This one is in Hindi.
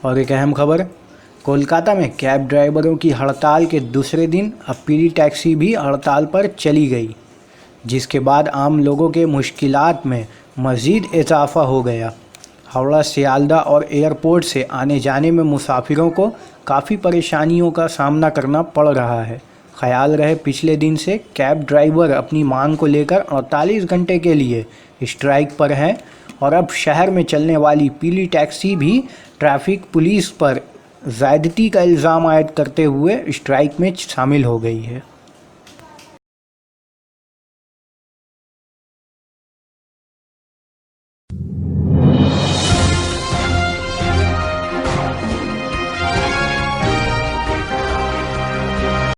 और एक अहम खबर, कोलकाता में कैब ड्राइवरों की हड़ताल के दूसरे दिन अब पीली टैक्सी भी हड़ताल पर चली गई, जिसके बाद आम लोगों के मुश्किलात में मज़ीद इजाफा हो गया। हावड़ा, सियालदह और एयरपोर्ट से आने जाने में मुसाफिरों को काफ़ी परेशानियों का सामना करना पड़ रहा है। ख्याल रहे, पिछले दिन से कैब ड्राइवर अपनी मांग को लेकर 48 घंटे के लिए स्ट्राइक पर हैं और अब शहर में चलने वाली पीली टैक्सी भी ट्रैफिक पुलिस पर ज़्यादती का इल्ज़ाम आयद करते हुए स्ट्राइक में शामिल हो गई है।